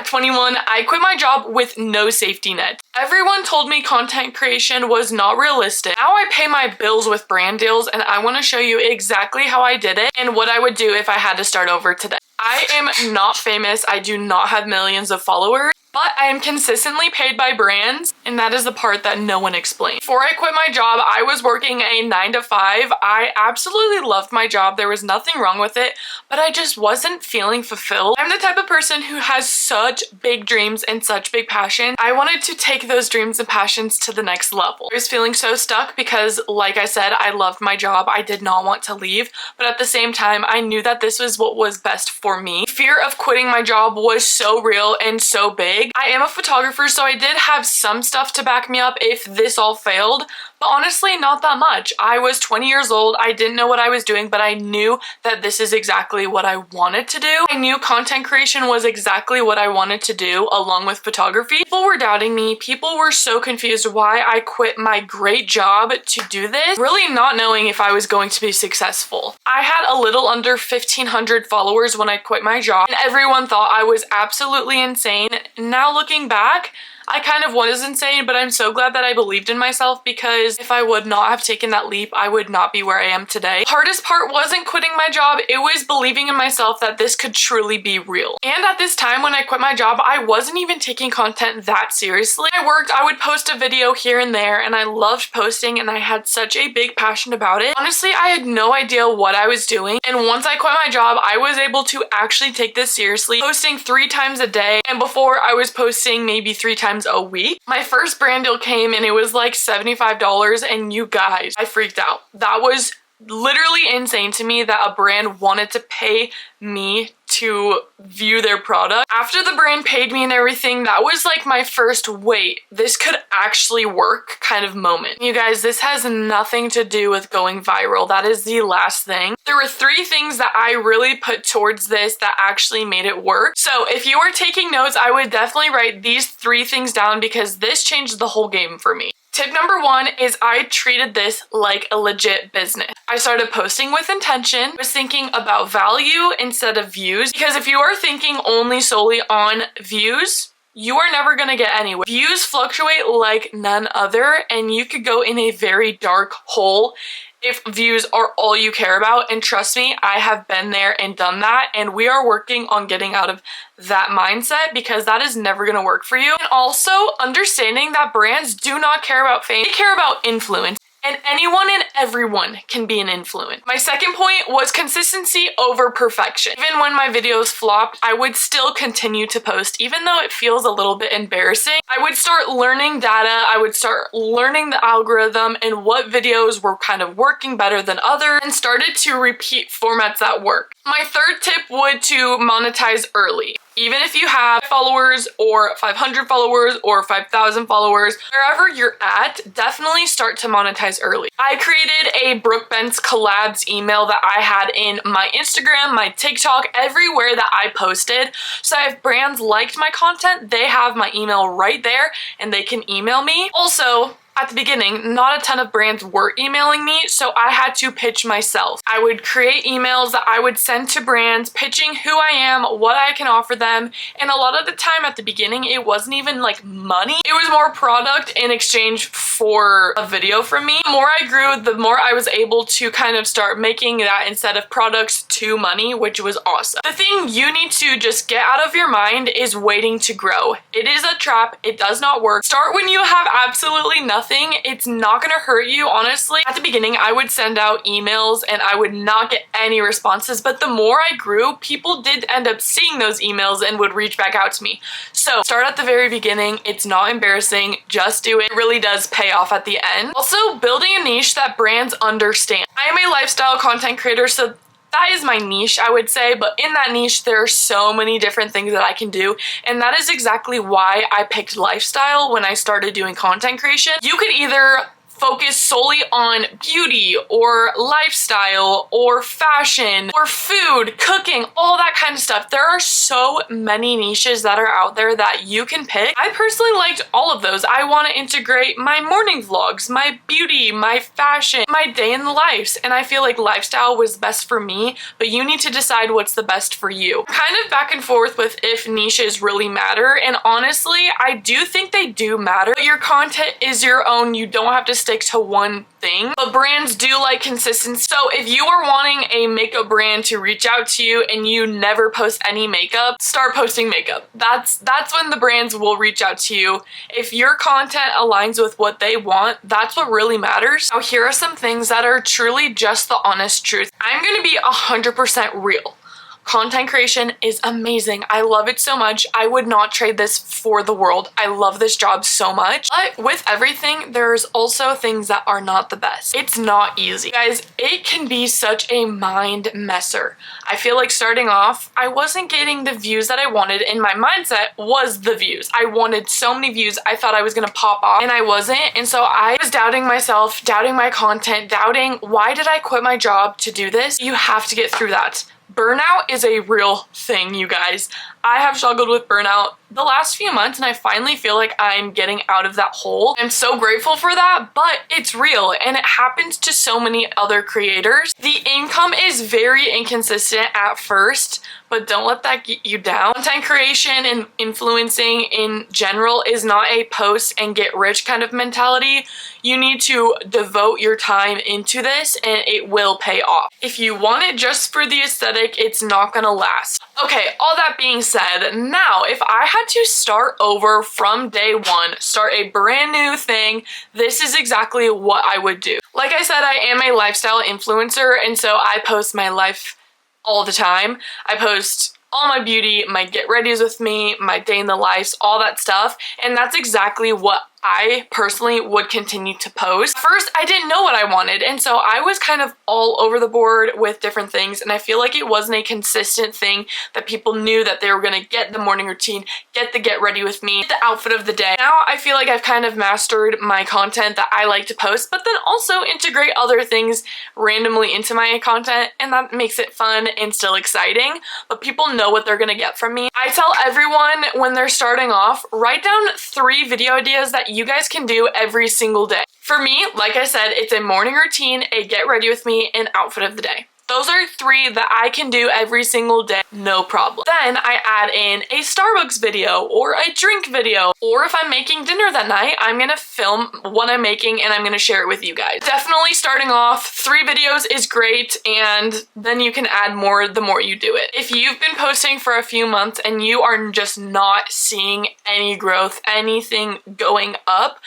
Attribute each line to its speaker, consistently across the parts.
Speaker 1: 21, I quit my job with no safety net. Everyone told me content creation was not realistic. Now I pay my bills with brand deals, and I want to show you exactly how I did it and what I would do if I had to start over today. I am not famous. I do not have millions of followers, but I am consistently paid by brands, and that is the part that no one explained. Before I quit my job, I was working a 9 to 5. I absolutely loved my job. There was nothing wrong with it, but I just wasn't feeling fulfilled. I'm the type of person who has such big dreams and such big passion. I wanted to take those dreams and passions to the next level. I was feeling so stuck because, like I said, I loved my job. I did not want to leave, but at the same time, I knew that this was what was best for me. Fear of quitting my job was so real and so big. I am a photographer, so I did have some stuff to back me up if this all failed, but honestly, not that much. I was 20 years old. I didn't know what I was doing, but I knew that this is exactly what I wanted to do. I knew content creation was exactly what I wanted to do along with photography. People were doubting me. People were so confused why I quit my great job to do this, really not knowing if I was going to be successful. I had a little under 1,500 followers when I quit my job, and everyone thought I was absolutely insane. Now looking back, I kind of was insane, but I'm so glad that I believed in myself, because if I would not have taken that leap, I would not be where I am today. The hardest part wasn't quitting my job, it was believing in myself that this could truly be real. And at this time when I quit my job, I wasn't even taking content that seriously. I worked, I would post a video here and there, and I loved posting, and I had such a big passion about it. Honestly, I had no idea what I was doing, and once I quit my job, I was able to actually take this seriously, posting 3 times a day, and before I was posting maybe 3 times a week. My first brand deal came and it was like $75, and you guys, I freaked out. That was literally insane to me that a brand wanted to pay me to view their product. After the brand paid me and everything, that was like my first wait, this could actually work kind of moment. You guys, this has nothing to do with going viral. That is the last thing. There were 3 things that I really put towards this that actually made it work. So if you are taking notes, I would definitely write these 3 things down, because this changed the whole game for me. Tip number 1 is I treated this like a legit business. I started posting with intention. I was thinking about value instead of views, because if you are thinking only solely on views, you are never gonna get anywhere. Views fluctuate like none other, and you could go in a very dark hole if views are all you care about. And trust me, I have been there and done that, and we are working on getting out of that mindset, because that is never gonna work for you. And also understanding that brands do not care about fame, they care about influence. And anyone and everyone can be an influence. My second point was consistency over perfection. Even when my videos flopped, I would still continue to post, even though it feels a little bit embarrassing. I would start learning data, I would start learning the algorithm and what videos were kind of working better than others, and started to repeat formats that work. My third tip would to monetize early. Even if you have followers or 500 followers or 5,000 followers, wherever you're at, definitely start to monetize early. I created a Brooke Benz collabs email that I had in my Instagram, my TikTok, everywhere that I posted. So if brands liked my content, they have my email right there and they can email me. Also, at the beginning, not a ton of brands were emailing me, so I had to pitch myself. I would create emails that I would send to brands, pitching who I am, what I can offer them, and a lot of the time at the beginning, it wasn't even like money. It was more product in exchange for a video from me. The more I grew, the more I was able to kind of start making that instead of products to money, which was awesome. The thing you need to just get out of your mind is waiting to grow. It is a trap. It does not work. Start when you have absolutely nothing. It's not gonna hurt you, honestly. At the beginning, I would send out emails and I would not get any responses, but the more I grew, people did end up seeing those emails and would reach back out to me. So start at the very beginning. It's not embarrassing. Just do it. It really does pay off at the end. Also, building a niche that brands understand. I am a lifestyle content creator, so that is my niche, I would say, but in that niche, there are so many different things that I can do, and that is exactly why I picked lifestyle when I started doing content creation. You could either focus solely on beauty or lifestyle or fashion or food, cooking, all that kind of stuff. There are so many niches that are out there that you can pick. I personally liked all of those. I want to integrate my morning vlogs, my beauty, my fashion, my day in the lives, and I feel like lifestyle was best for me, but you need to decide what's the best for you. Kind of back and forth with if niches really matter, and honestly, I do think they do matter, but your content is your own. You don't have to stick to one thing, but brands do like consistency. So if you are wanting a makeup brand to reach out to you and you never post any makeup, start posting makeup. That's when the brands will reach out to you. If your content aligns with what they want, that's what really matters. Now here are some things that are truly just the honest truth. I'm gonna be 100% real. Content creation is amazing. I love it so much. I would not trade this for the world. I love this job so much. But with everything, there's also things that are not the best. It's not easy. Guys, it can be such a mind messer. I feel like starting off, I wasn't getting the views that I wanted, and my mindset was the views. I wanted so many views. I thought I was gonna pop off, and I wasn't. And so I was doubting myself, doubting my content, doubting why did I quit my job to do this? You have to get through that. Burnout is a real thing, you guys. I have struggled with burnout the last few months, and I finally feel like I'm getting out of that hole. I'm so grateful for that, but it's real and it happens to so many other creators. The income is very inconsistent at first, but don't let that get you down. Content creation and influencing in general is not a post and get rich kind of mentality. You need to devote your time into this and it will pay off. If you want it just for the aesthetic, it's not gonna last. Okay, all that being said, now if I had to start over from day one, start a brand new thing, this is exactly what I would do. Like I said, I am a lifestyle influencer, and so I post my life all the time. I post all my beauty, my get readies with me, my day in the lives, all that stuff, and that's exactly what I personally would continue to post. First, I didn't know what I wanted, and so I was kind of all over the board with different things, and I feel like it wasn't a consistent thing that people knew that they were gonna get the morning routine, get the get ready with me, the outfit of the day. Now I feel like I've kind of mastered my content that I like to post, but then also integrate other things randomly into my content, and that makes it fun and still exciting, but people know what they're gonna get from me. I tell everyone when they're starting off, write down 3 video ideas that you guys can do every single day. For me, like I said, it's a morning routine, a get ready with me, and outfit of the day. Those are 3 that I can do every single day, no problem. Then I add in a Starbucks video or a drink video, or if I'm making dinner that night, I'm gonna film what I'm making and I'm gonna share it with you guys. Definitely starting off, 3 videos is great, and then you can add more the more you do it. If you've been posting for a few months and you are just not seeing any growth, anything going up,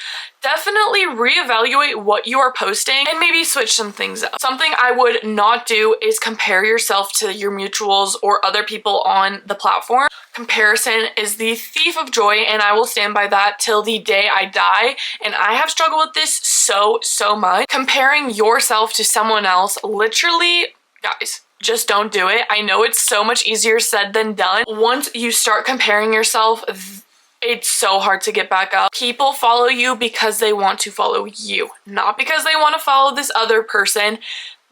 Speaker 1: definitely reevaluate what you are posting and maybe switch some things up. Something I would not do is compare yourself to your mutuals or other people on the platform. Comparison is the thief of joy, and I will stand by that till the day I die, and I have struggled with this so much. Comparing yourself to someone else, literally, guys, just don't do it. I know it's so much easier said than done. Once you start comparing yourself, it's so hard to get back up. People follow you because they want to follow you, not because they want to follow this other person.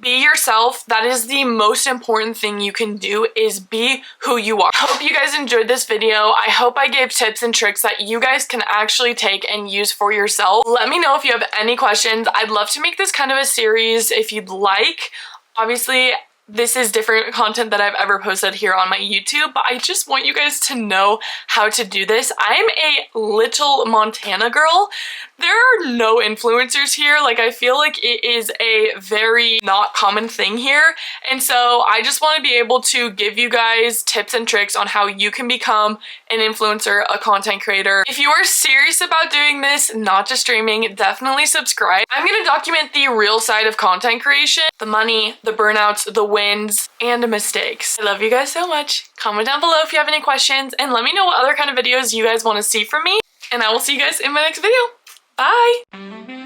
Speaker 1: Be yourself. That is the most important thing you can do, is be who you are. I hope you guys enjoyed this video. I hope I gave tips and tricks that you guys can actually take and use for yourself. Let me know if you have any questions. I'd love to make this kind of a series if you'd like. Obviously, this is different content that I've ever posted here on my YouTube, but I just want you guys to know how to do this. I'm a little Montana girl. There are no influencers here. Like, I feel like it is a very not common thing here. And so I just want to be able to give you guys tips and tricks on how you can become an influencer, a content creator. If you are serious about doing this, not just streaming, definitely subscribe. I'm going to document the real side of content creation, the money, the burnouts, the wins, and mistakes. I love you guys so much. Comment down below if you have any questions, and let me know what other kind of videos you guys want to see from me, and I will see you guys in my next video. Bye!